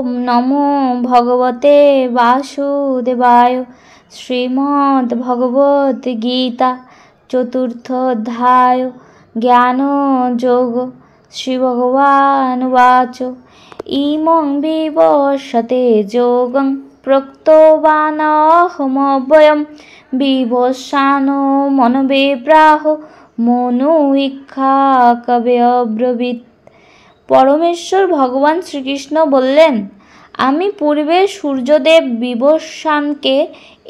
নমো ভগবতে বাসুদেবায়। শ্রীমদ্ ভগবত গীতা চতুর্থ অধ্যায় জ্ঞানযোগ। শ্রীভগবানুবাচ ইমং বিবস্বতে যোগং প্রোক্তবানহমব্যয়ম বিবস্বানো মনবে প্রাহ মনু ইক্ষা কবে অব্রবীত। পরমেশ্বর ভগবান শ্রীকৃষ্ণ বললেন, আমি পূর্বে সূর্যদেব বিবস্বানকে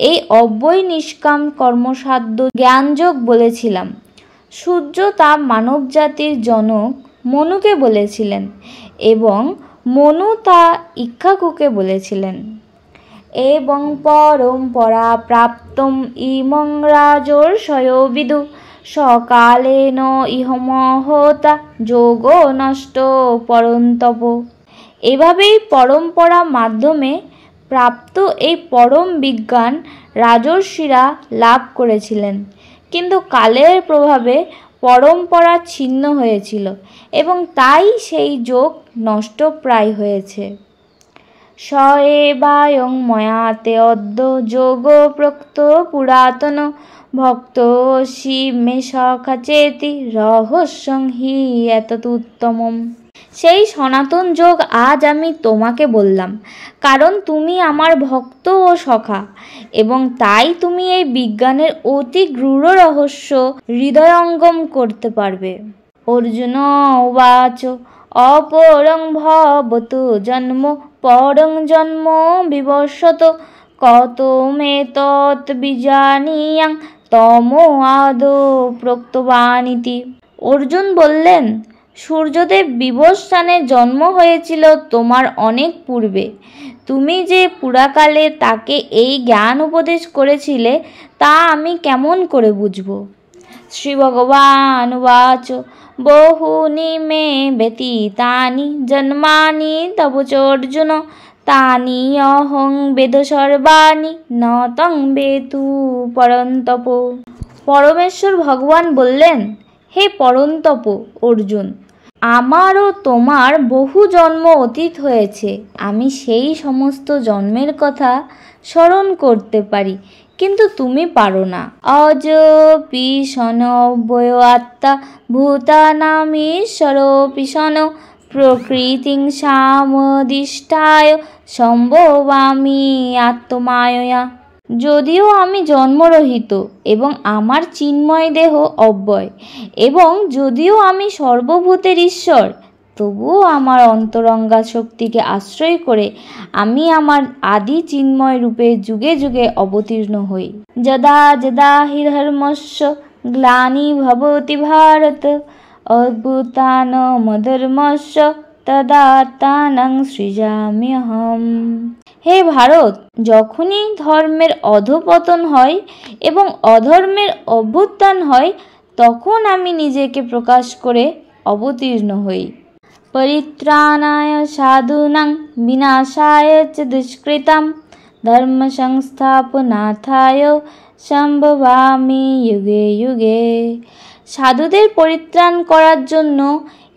এই অব্যয় নিষ্কাম কর্মসাধ্য জ্ঞানযোগ বলেছিলাম। সূর্য তা মানবজাতির জনক মনুকে বলেছিলেন এবং মনু তা ইক্ষ্বাকুকে বলেছিলেন। এবং পরম্পরা প্রাপ্তম ইমং রাজর্ষয়ো বিদু সকালেন ইহমহতা যোগ নষ্ট পরন্তপ। এভাবেই পরম্পরা মাধ্যমে প্রাপ্ত এই পরম বিজ্ঞান রাজর্ষিরা লাভ করেছিলেন, কিন্তু কালের প্রভাবে পরম্পরা ছিন্ন হয়েছিল এবং তাই সেই যোগ নষ্টপ্রায় হয়েছে। স এবায়ং ময়াতে অদ্য যোগ প্রোক্ত পুরাতন ভক্তোসি মে সখা চেতি রহস্যং হি এতদুত্তমম। সেই সনাতন যোগ আজ আমি তোমাকে বললাম, কারণ তুমি আমার ভক্ত ও সখা এবং তাই তুমি এই বিজ্ঞানের অতি গূঢ় রহস্য হৃদয়ঙ্গম করতে পারবে। অর্জুন উবাচ অপরং ভবতু জন্ম পরং জন্ম বিবস্বত কত মে তৎ বিজানীয়াং তমো আদৌ প্রোক্তবানিতি। অর্জুন বললেন, সূর্যদেব বিবস্বানের জন্ম হয়েছিল তোমার অনেক পূর্বে। তুমি যে পুরাকালে তাকে এই জ্ঞান উপদেশ করেছিলে তা আমি কেমন করে বুঝব? শ্রী ভগবানুবাচ বহুনি মে ব্যতীতানি জন্মানি তব চ অর্জুন তানি অহং বেদ সর্বাণি ন তং বেতু পরন্তপ। পরমেশ্বর ভগবান বললেন, হে পরন্তপ অর্জুন, আমার ও তোমার বহু জন্ম অতীত হয়েছে। আমি সেই সমস্ত জন্মের কথা স্মরণ করতে পারি, কিন্তু তুমি পারো না। অজপি সন অব্যয় আত্মা ভূতানামীশ্বরোপি সন প্রকৃতিং সামধিষ্ঠায় সম্ভবামি আত্মমায়য়া। যদিও আমি জন্মরহিত এবং আমার চিন্ময় দেহ অব্যয় এবং যদিও আমি সর্বভূতের ঈশ্বর, তবুও আমার অন্তরঙ্গা শক্তিকে আশ্রয় করে আমি আমার আদি চিন্ময় রূপে যুগে যুগে অবতীর্ণ হই। যদা যদা হি ধর্মস্য গ্লানি ভবতি ভারত অভ্যুত্থানমধর্মস্য তদাত্মানং সৃজাম্যহম। হে ভারত, যখনই ধর্মের অধঃপতন হয় এবং অধর্মের অভ্যুত্থান হয়, তখন আমি নিজেকে প্রকাশ করে অবতীর্ণ হই। পরিত্রাণায় সাধূনাং বিনাশায় চ দুষ্কৃতাম ধর্ম সংস্থাপনার্থায় সম্ভবামি যুগে যুগে। সাধুদের পরিত্রাণ করার জন্য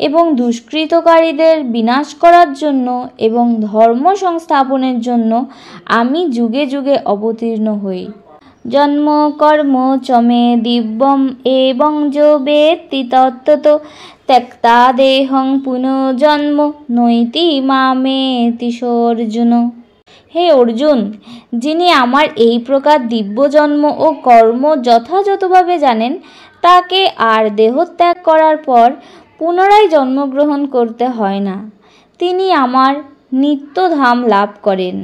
এবং দুষ্কৃতকারীদের বিনাশ করার জন্য এবং ধর্ম সংস্থাপনের জন্য আমি যুগে যুগে অবতীর্ণ হই। জন্ম কর্ম চ মে দিব্যম এবং যো বেত্তি তত্ত্বতো ত্যক্তা দেহং পুনর্জন্ম নৈতি মামেতি অর্জুন। হে অর্জুন, যিনি আমার এই প্রকার দিব্য জন্ম ও কর্ম যথাযথভাবে জানেন, তাকে আর দেহত্যাগ করার পর পুনরায় জন্মগ্রহণ করতে হয় না। তিনি আমার নিত্যধাম লাভ করেন।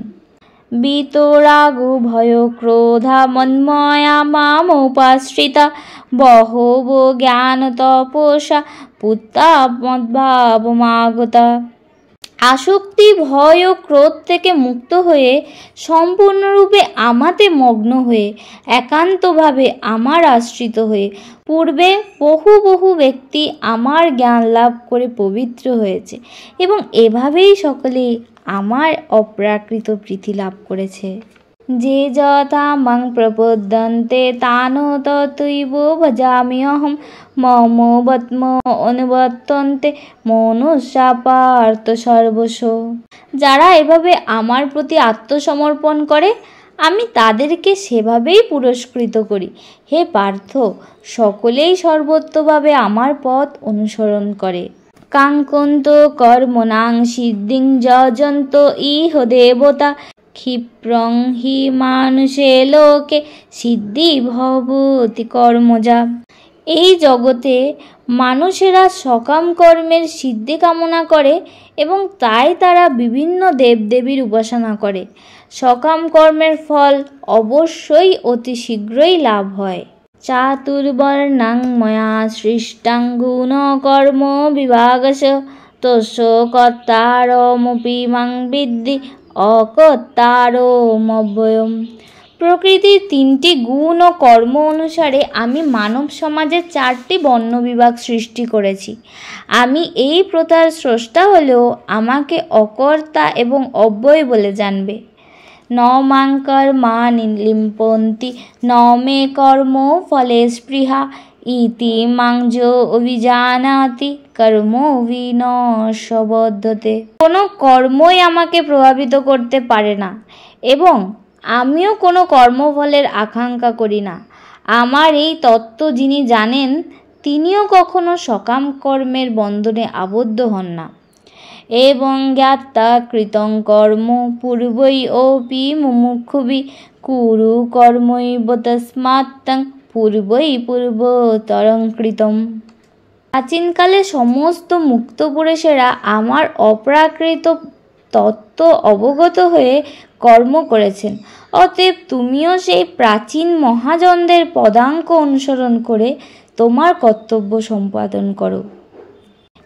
বিতরাগো ভয় ক্রোধা মন্ময়া মামোপাশ্রিতা বহবো জ্ঞান তপসা পুত্তা মদ্ভাবমাগতা। আসক্তি, ভয় ও ক্রোধ থেকে মুক্ত হয়ে সম্পূর্ণরূপে আমাতে মগ্ন হয়ে একান্তভাবে আমার আশ্রিত হয়ে পূর্বে বহু বহু ব্যক্তি আমার জ্ঞান লাভ করে পবিত্র হয়েছে এবং এভাবেই সকলে আমার অপ্রাকৃত প্রীতি লাভ করেছে। যে যথা মাং প্রপদ্যন্তে তানো ততৈব ভজাম্যহম মম বত্ম অনুবর্তন্তে মনুষ্যা পার্থ সর্বস্ব। যারা এভাবে আমার প্রতি আত্মসমর্পণ করে আমি তাদেরকে সেভাবেই পুরস্কৃত করি। হে পার্থ, সকলেই সর্বত্রভাবে আমার পথ অনুসরণ করে। কাঙ্ক্ষন্ত কর্মণাং সিদ্ধিং যজন্ত ইহ দেবতা ক্ষিপ্রং হি মানুষে লোকে সিদ্ধি ভবতি কর্মজা। এই জগতে মানুষেরা সকাম কর্মের সিদ্ধি কামনা করে এবং তাই তারা বিভিন্ন দেবদেবীর উপাসনা করে। সকাম কর্মের ফল অবশ্যই অতি শীঘ্রই লাভ হয়। চাতুর্বর্ণাং ময়া সৃষ্টাং গুণ কর্ম বিভাগশ তস্য কর্তারমপি মাং বিদ্ধি অকর্তারমব্যয়ম। প্রকৃতির 3টি গুণ ও কর্ম অনুসারে আমি মানব সমাজে 4টি বর্ণবিভাগ সৃষ্টি করেছি। আমি এই প্রথার স্রষ্টা হলেও আমাকে অকর্তা এবং অব্যয় বলে জানবে। ন মাং কর্মাণি লিম্পন্তি ন মে কর্ম ফলে স্পৃহা ইতি মাং যো অভিজানাতি কর্মবিনশবদ্ধতে। কোনো কর্মই আমাকে প্রভাবিত করতে পারে না এবং আমিও কোনো কর্মফলের আকাঙ্ক্ষা করি না। আমার এই তত্ত্ব যিনি জানেন তিনিও কখনো সকাম কর্মের বন্ধনে আবদ্ধ হন না। এবং জ্ঞাতা কৃতং কর্ম পূর্বৈ অপি মুমুক্ষুবি কুরু কর্মৈব তস্মাত্তং পূর্বৈ পূর্বতরং কৃতম। প্রাচীনকালে সমস্ত মুক্ত পুরুষেরা আমার অপ্রাকৃত তত্ত্ব অবগত হয়ে কর্ম করেছেন, অতএব তুমিও সেই প্রাচীন মহাজনদের পদাঙ্ক অনুসরণ করে তোমার কর্তব্য সম্পাদন করো।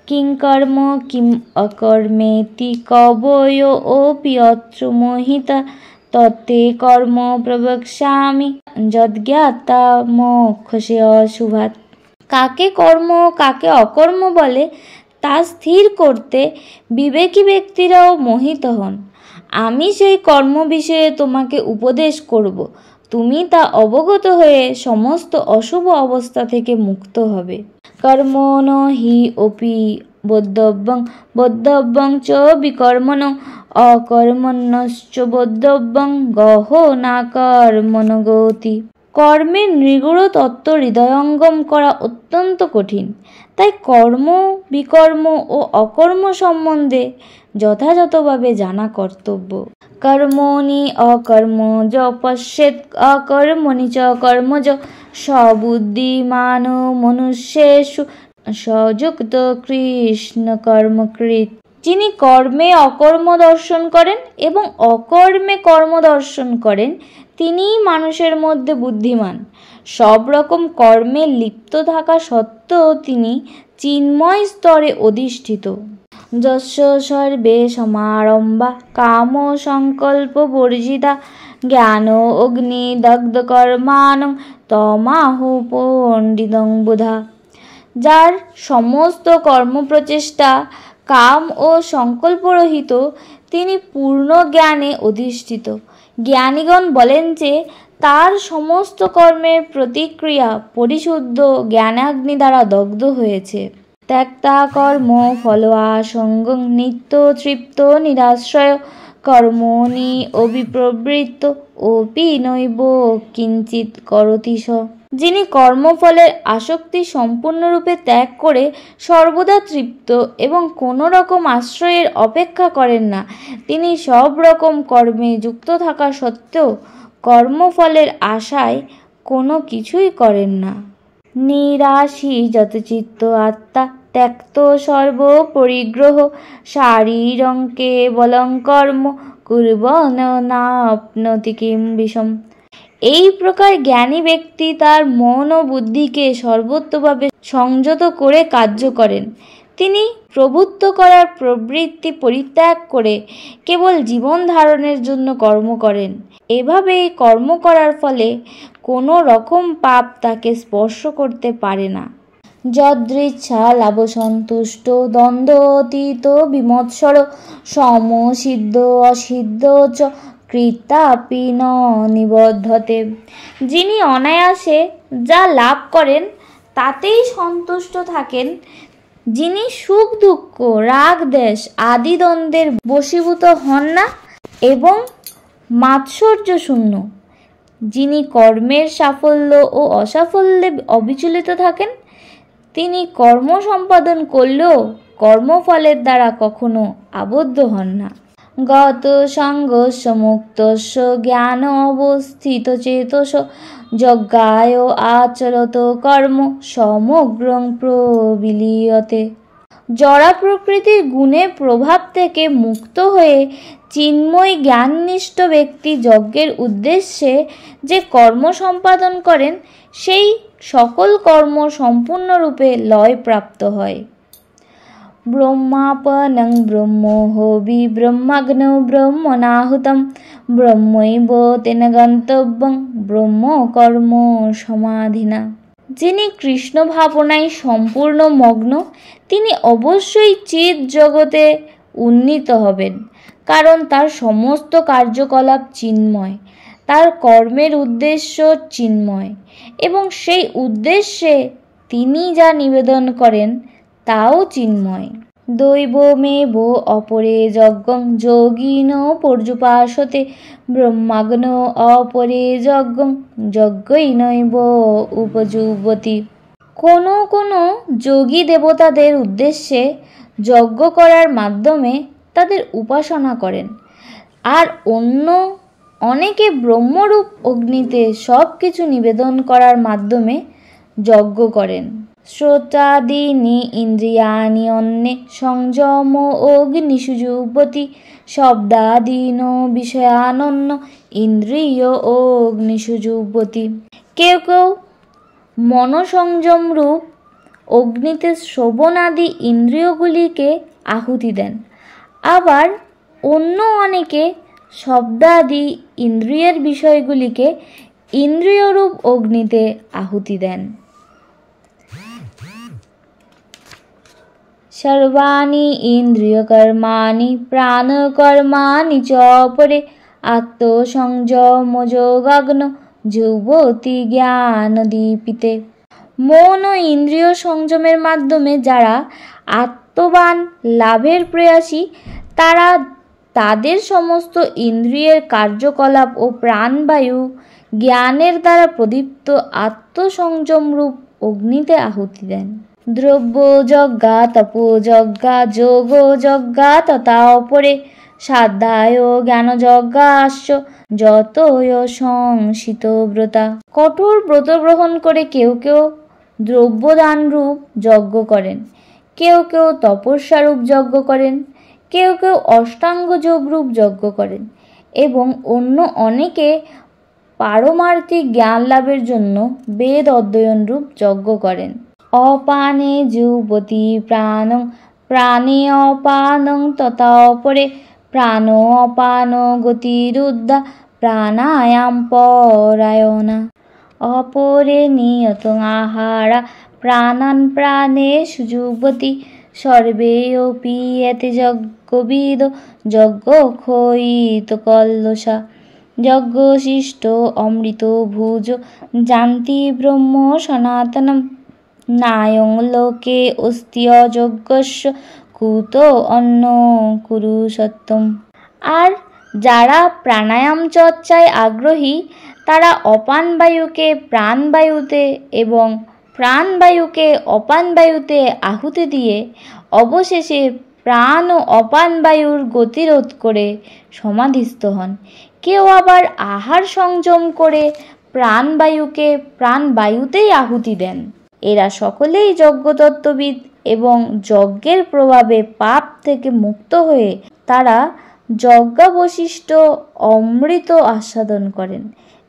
কিং কর্ম কিম অকর্মেতি কবয়ো অপি অত্র মোহিতা তত্তে কর্ম প্রবক্ষ্যামি যদ্জ্ঞাতা মোক্ষসে অশুভাৎ। কাকে কর্ম কাকে অকর্ম বলে তা স্থির করতে বিবেকী ব্যক্তিরাও মোহিত হন। আমি সেই কর্ম বিষয়ে তোমাকে উপদেশ করব, তুমি তা অবগত হয়ে সমস্ত অশুভ অবস্থা থেকে মুক্ত হবে। কর্মণ হি অপি বদ্ধব্যং বদ্ধব্যং চ বিকর্মণ অকর্মণ্যশ্চ বদ্ধব্যং গহনা কর্মণ গতি। কর্মের নিগূঢ় তত্ত্ব হৃদয়ঙ্গম করা অত্যন্ত কঠিন, তাই কর্ম বিকর্ম ও অকর্ম সম্বন্ধে যথাযথভাবে জানা কর্তব্য। কর্মণি অকর্মজ পশ্যেৎ অকর্মণি চ কর্মজ সবুদ্ধিমান মনুষ্যেষু সযুক্ত কৃষ্ণ কর্মকৃৎ। যিনি কর্মে অকর্ম দর্শন করেন এবং অকর্মে কর্ম দর্শন করেন তিনিই মানুষের মধ্যে বুদ্ধিমান। সব রকম কর্মে লিপ্ত থাকা সত্ত্বেও তিনি চিন্ময় স্তরে অধিষ্ঠিত। যস্য সর্বে সমারম্ভা কাম সংকল্প বর্জিতা জ্ঞান অগ্নি দগ্ধ কর্মাণং তমাহু পণ্ডিতং বুধা। যার সমস্ত কর্মপ্রচেষ্টা কাম ও সংকল্পরহিত তিনি পূর্ণ জ্ঞানে অধিষ্ঠিত। জ্ঞানীগণ বলেন যে তার সমস্ত কর্মের প্রতিক্রিয়া পরিশুদ্ধ জ্ঞানাগ্নি দ্বারা দগ্ধ হয়েছে। ত্যক্তা কর্ম ফল আসঙ্গং নিত্য তৃপ্ত নিরাশ্রয় কর্মণি অবিপ্রবৃত্ত অপি নৈব কিঞ্চিৎ করতি স। যিনি কর্মফলের আসক্তি সম্পূর্ণরূপে ত্যাগ করে সর্বদা তৃপ্ত এবং কোনো রকম আশ্রয়ের অপেক্ষা করেন না, তিনি সব রকম কর্মে যুক্ত থাকা সত্ত্বেও কর্মফলের আশায় কোনো কিছুই করেন না। নিরাশী যতচিত্ত আত্মা ত্যক্ত সর্ব পরিগ্রহ শারীরং কেবলং কর্ম কুর্বন নাপ্নোতি কিম বিষম। এই প্রকার জ্ঞানী ব্যক্তি তার মন ও বুদ্ধিকে সর্বত্রভাবে সংযত করে কার্য করেন। তিনি প্রভুত্ব করার প্রবৃত্তি পরিত্যাগ করে কেবল জীবন ধারণের জন্য কর্ম করেন। এভাবে কর্ম করার ফলে কোনো রকম পাপ তাকে স্পর্শ করতে পারে না। যদৃচ্ছা লাভ সন্তুষ্ট দ্বন্দ্ব অতীত বিমৎসর সম সিদ্ধ অসিদ্ধ চ কৃত্যাপি ন নিবদ্ধতে। যিনি অনায়াসে যা লাভ করেন তাতেই সন্তুষ্ট থাকেন, যিনি সুখ দুঃখ রাগ দ্বেষ আদি দ্বন্দ্বের বশীভূত হন না এবং মাৎসর্য শূন্য, যিনি কর্মের সাফল্য ও অসাফল্যে অবিচলিত থাকেন, তিনি কর্ম সম্পাদন করলেও কর্মফলের দ্বারা কখনো আবদ্ধ হন না। গত সঙ্গস্য মুক্তস্য জ্ঞান অবস্থিত চেতস যজ্ঞায় আচরত কর্ম সমগ্রং প্রবিলীয়তে। জড়া প্রকৃতির গুণের প্রভাব থেকে মুক্ত হয়ে চিন্ময় জ্ঞাননিষ্ঠ ব্যক্তি যজ্ঞের উদ্দেশ্যে যে কর্ম সম্পাদন করেন সেই সকল কর্ম সম্পূর্ণরূপে লয় প্রাপ্ত হয়। ব্রহ্মাপনং ব্রহ্মোহবি ব্রহ্মাগ্নৌ ব্রহ্মণাহুতং ব্রহ্মৈব তেন গন্তব্যং ব্রহ্ম কর্ম সমাধিনা। যিনি কৃষ্ণ ভাবনায় সম্পূর্ণ মগ্ন তিনি অবশ্যই চিৎ জগতে উন্নীত হবেন, কারণ তার সমস্ত কার্যকলাপ চিন্ময়, তার কর্মের উদ্দেশ্য চিন্ময় এবং সেই উদ্দেশ্যে তিনি যা নিবেদন করেন তাও চিন্ময়। দৈবমেব অপরে যজ্ঞং যোগিন পর্যুপাসতে ব্রহ্মাগ্ন অপরে যজ্ঞং যজ্ঞৈনৈব উপজীবতি। কোনো কোনো যোগী দেবতাদের উদ্দেশ্যে যজ্ঞ করার মাধ্যমে তাদের উপাসনা করেন, আর অন্য অনেকে ব্রহ্মরূপ অগ্নিতে সব কিছু নিবেদন করার মাধ্যমে যজ্ঞ করেন। শ্রোত্রাদীনি ইন্দ্রিয়াণি অন্যে সংযম অগ্নিষু যুবতি শব্দাদীন বিষয়ানন্য ইন্দ্রিয় অগ্নিষু যুবতি। কেউ কেউ মনসংযম রূপ অগ্নিতে শ্রবণাদি ইন্দ্রিয়গুলিকে আহুতি দেন, আবার অন্য অনেকে শব্দাদি ইন্দ্রিয়ের বিষয়গুলিকে ইন্দ্রিয়রূপ অগ্নিতে আহুতি দেন। সর্বাণি ইন্দ্রিয়কর্মাণি প্রাণকর্মাণি চ অপরে আত্মসংযমযোগাগ্ন যুবতি জ্ঞানদীপিতে। মন ও ইন্দ্রিয় সংযমের মাধ্যমে যারা আত্মবান লাভের প্রয়াসী তারা তাদের সমস্ত ইন্দ্রিয়ের কার্যকলাপ ও প্রাণবায়ু জ্ঞানের দ্বারা প্রদীপ্ত আত্মসংযমরূপ অগ্নিতে আহুতি দেন। দ্রব্য যজ্ঞা তপোযজ্ঞা যোগ যজ্ঞা তথা অপরে সাধ্যায় জ্ঞানযজ্ঞাশ্চ যতয় সংশিতব্রতা। কঠোর ব্রত গ্রহণ করে কেউ কেউ দ্রব্যদান রূপ যজ্ঞ করেন, কেউ কেউ তপস্যারূপ যজ্ঞ করেন, কেউ কেউ অষ্টাঙ্গ যোগ রূপ যজ্ঞ করেন এবং অন্য অনেকে পারমার্থিক জ্ঞান লাভের জন্য বেদ অধ্যয়ন রূপ যজ্ঞ করেন। অপানে যুবতি প্রাণং প্রাণে অপানং তথা অপরে প্রাণ অপান গতিরুদ্ধা প্রাণায়াম পরায়ণা। অপরে নিয়তং আহারা প্রাণান প্রাণেষু যুবতি সর্বেऽপি এতে যজ্ঞবিদ যজ্ঞক্ষয়িত কলসা। যজ্ঞশিষ্ট অমৃত ভুজ যান্তি ব্রহ্ম সনাতনম নায়ং লোকে অস্তি অযজ্ঞস্য কুত অন্য কুরুষোত্তম। আর যারা প্রাণায়াম চর্চায় আগ্রহী তারা অপান বায়ুকে প্রাণবায়ুতে এবং প্রাণবায়ুকে অপান বায়ুতে আহুতি দিয়ে অবশেষে প্রাণ ও অপান বায়ুর গতিরোধ করে সমাধিস্থ হন। কেউ আবার আহার সংযম করে প্রাণবায়ুকে প্রাণবায়ুতেই আহুতি দেন। এরা সকলেই যজ্ঞতত্ত্ববিদ এবং যজ্ঞের প্রভাবে পাপ থেকে মুক্ত হয়ে তারা যজ্ঞাবশিষ্ট অমৃত আস্বাদন করেন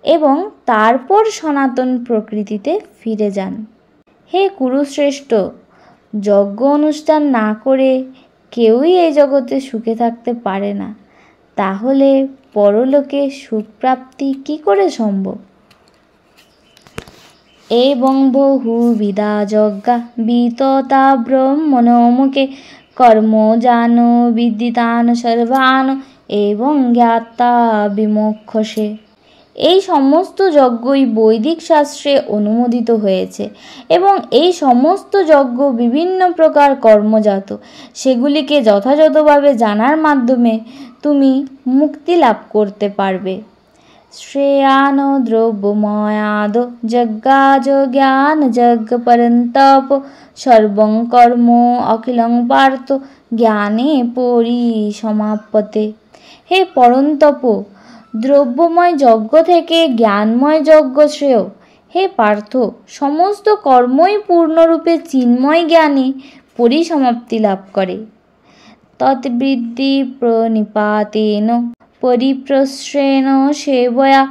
এবং তারপর সনাতন প্রকৃতিতে ফিরে যান। হে কুরুশ্রেষ্ঠ, যজ্ঞ অনুষ্ঠান না করে কেউই এই জগতে সুখে থাকতে পারে না, তাহলে পরলোকে সুখ প্রাপ্তি কি করে সম্ভব? এবং বহুবিধা যজ্ঞা বিততা ব্রহ্মণ মুখে কর্ম জানো বিদিতান সর্বান এবং জ্ঞাতা বিমোক্ষসে। এই সমস্ত যজ্ঞই বৈদিক শাস্ত্রে অনুমোদিত হয়েছে এবং এই সমস্ত যজ্ঞ বিভিন্ন প্রকার কর্মজাত। সেগুলিকে যথাযথভাবে জানার মাধ্যমে তুমি মুক্তি লাভ করতে পারবে। শ্রেয়ান দ্রব্যময়াদ যজ্ঞাজ জ্ঞান যজ্ঞ পরন্তপ সর্বং কর্ম অখিলং পার্থ জ্ঞানে পরিসমাপ্যতে। হে পরন্তপ, দ্রব্যময় যজ্ঞ থেকে জ্ঞানময় যজ্ঞ শ্রেয়। হে পার্থ, সমস্ত কর্মই পূর্ণরূপে চিন্ময় জ্ঞানে পরিসমাপ্তি লাভ করে। তদ্বৃদ্ধি প্রণিপাতেন পরিপ্রশ্রেণ সেবয়া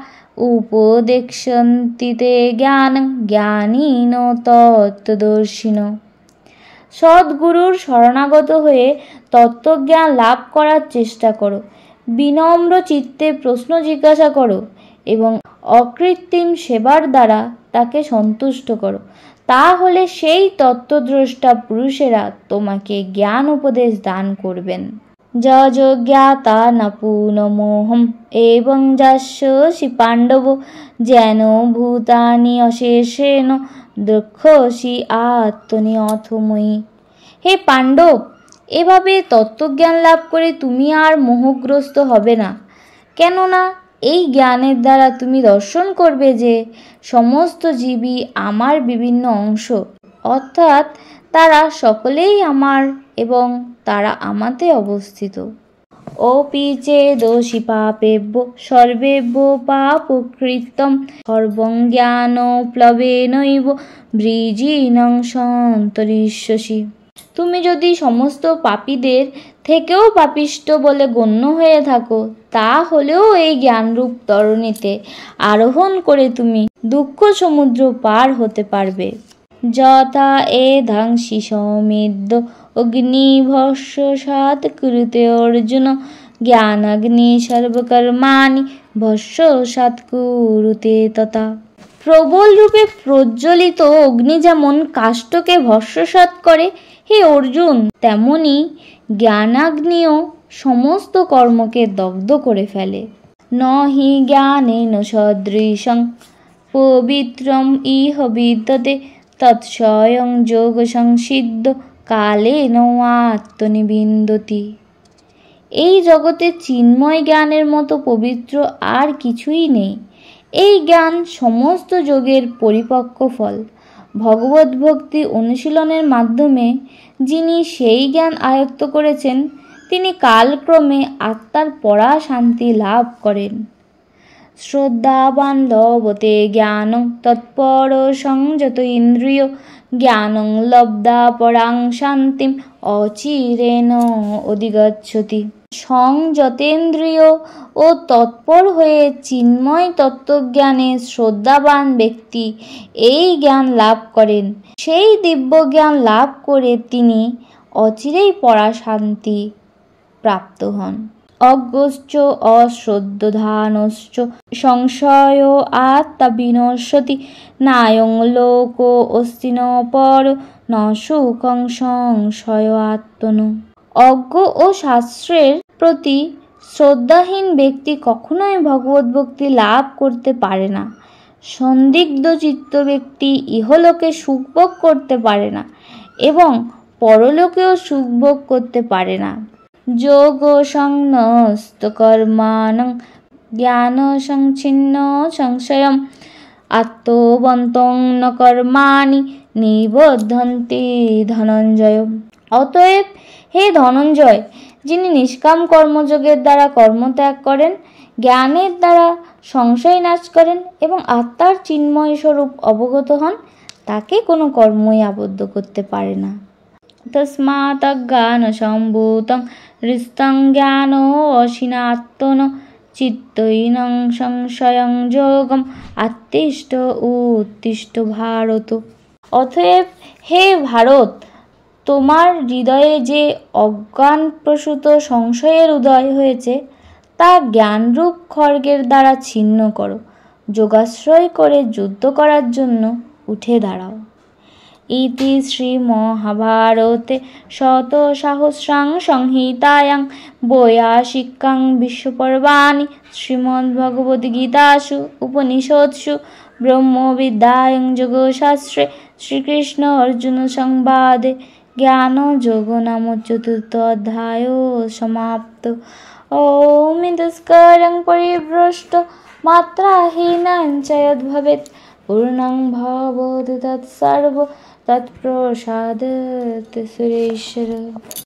উপদেক্ষন্তি তে জ্ঞানং জ্ঞানীন তত্ত্বদর্শিন। সদ্গুরুর শরণাগত হয়ে তত্ত্বজ্ঞান লাভ করার চেষ্টা করো, বিনম্র চিত্তে প্রশ্ন জিজ্ঞাসা করো এবং অকৃত্রিম সেবার দ্বারা তাকে সন্তুষ্ট করো। তাহলে সেই তত্ত্বদ্রষ্টা পুরুষেরা তোমাকে জ্ঞান উপদেশ দান করবেন। যজ্ঞাতা নপুনমোহম এবং যস্যসি পাণ্ডব যেন ভূতানি অশেষেণ দ্রক্ষসি আত্মনি অথময়ী। হে পাণ্ডব, এভাবে তত্ত্বজ্ঞান লাভ করে তুমি আর মোহগ্রস্ত হবে না, কেননা এই জ্ঞানের দ্বারা তুমি দর্শন করবে যে সমস্ত জীবই আমার বিভিন্ন অংশ, অর্থাৎ তারা সকলেই আমার এবং তারা আমাতে অবস্থিত। অপি চেদোষি পাপেভ্য সর্বেভ্য পাপকৃত্যং সর্বং জ্ঞানোপ্লবেনৈব বৃজিনং সন্তরিষ্যসি। তুমি যদি সমস্ত পাপীদের থেকেও পাপিষ্ঠ বলে গণ্য হয়ে থাকো, তা হলেও এই জ্ঞানরূপ তরণীতে আরোহণ করে তুমি দুঃখ সমুদ্র পার হতে পারবে। যথা এধাংসি সমেদ্য অগ্নিভস্মসাৎ কুরুতে অর্জুন জ্ঞানাগ্নি সর্বকর্মাণি ভস্মসাৎ কুরুতে তথা। প্রবল রূপে প্রজ্বলিত অগ্নি যেমন কাষ্ঠকে ভস্মসাৎ করে, হে অর্জুন, তেমনি জ্ঞানাগ্নিও সমস্ত কর্মকে দগ্ধ করে ফেলে। ন হি জ্ঞানেন সদৃশং পবিত্রম ইহ বিদ্যতে তৎস্বয়ং যোগ সংসিদ্ধ কালেন আত্মনিবিন্দতি। এই জগতে চিন্ময় জ্ঞানের মতো পবিত্র আর কিছুই নেই। এই জ্ঞান সমস্ত যোগের পরিপক্ক ফল। ভগবত ভক্তি অনুশীলনের মাধ্যমে যিনি সেই জ্ঞান আয়ত্ত করেছেন, তিনি কালক্রমে আত্মার পরা শান্তি লাভ করেন। শ্রদ্ধাবান লভতে জ্ঞানং তৎপর সংযত ইন্দ্রিয় জ্ঞানং লব্ধা পরাং শান্তিম অচিরেণ অধিগচ্ছতি। সংযতেন্দ্রিয় ও তৎপর হয়ে চিন্ময় তত্ত্বজ্ঞানে শ্রদ্ধাবান ব্যক্তি এই জ্ঞান লাভ করেন। সেই দিব্য জ্ঞান লাভ করে তিনি অচিরেই পরা শান্তি প্রাপ্ত হন। অজ্ঞশ্চ অশ্রদ্ধধানশ্চ সংশয় আত্মা বিনশ্যতি নায়ং লোকো অস্তি ন পর ন সুখং সংশয় আত্মনো। অজ্ঞ ও শাস্ত্রের প্রতি শ্রদ্ধাহীন ব্যক্তি কখনোই ভগবত ভক্তি লাভ করতে পারে না। সন্দিগ্ধ চিত্ত ব্যক্তি ইহলোকে সুখভোগ করতে পারে না এবং পরলোকেও সুখভোগ করতে পারে না। যোগ সংন্যস্ত কর্মাণং জ্ঞান সংচ্ছিন্ন সংশয়ম আত্মবন্তং ন কর্মাণি নিবদ্ধন্তি ধনঞ্জয়। অতএব হে ধনঞ্জয়, যিনি নিষ্কাম কর্মযোগের দ্বারা কর্মত্যাগ করেন, জ্ঞানের দ্বারা সংশয় নাশ করেন এবং আত্মার চিন্ময় স্বরূপ অবগত হন, তাকে কোনো কর্মই আবদ্ধ করতে পারে না। তস্মাৎ অজ্ঞান সম্ভূতং হৃষ্টং জ্ঞান অসিনাত্মন চিত্তহীনং সংশয়ং যোগম আত্তিষ্ঠ উত্তিষ্ঠ ভারত। অতএব হে ভারত, তোমার হৃদয়ে যে অজ্ঞানপ্রসূত সংশয়ের উদয় হয়েছে, তা জ্ঞানরূপ খড়গের দ্বারা ছিন্ন করো। যোগাশ্রয় করে যুদ্ধ করার জন্য উঠে দাঁড়াও। इति श्रीमहाभारते शतसहस्रां संहितायां वैयासिकां विश्वपर्वाणि श्रीमद्भगवद्गीतासु उपनिषत्सु ब्रह्मविद्यायां योगशास्त्रे श्रीकृष्ण अर्जुन संवादे ज्ञानयोगो नाम चतुर्थोऽध्यायो समाप्तो। ॐ इतस्करं परिभ्रष्टो मात्राहीनं च यद्भवेत् पूर्णं भवतु तत्सर्वं तत्प्रसादात् सुरेश्वर।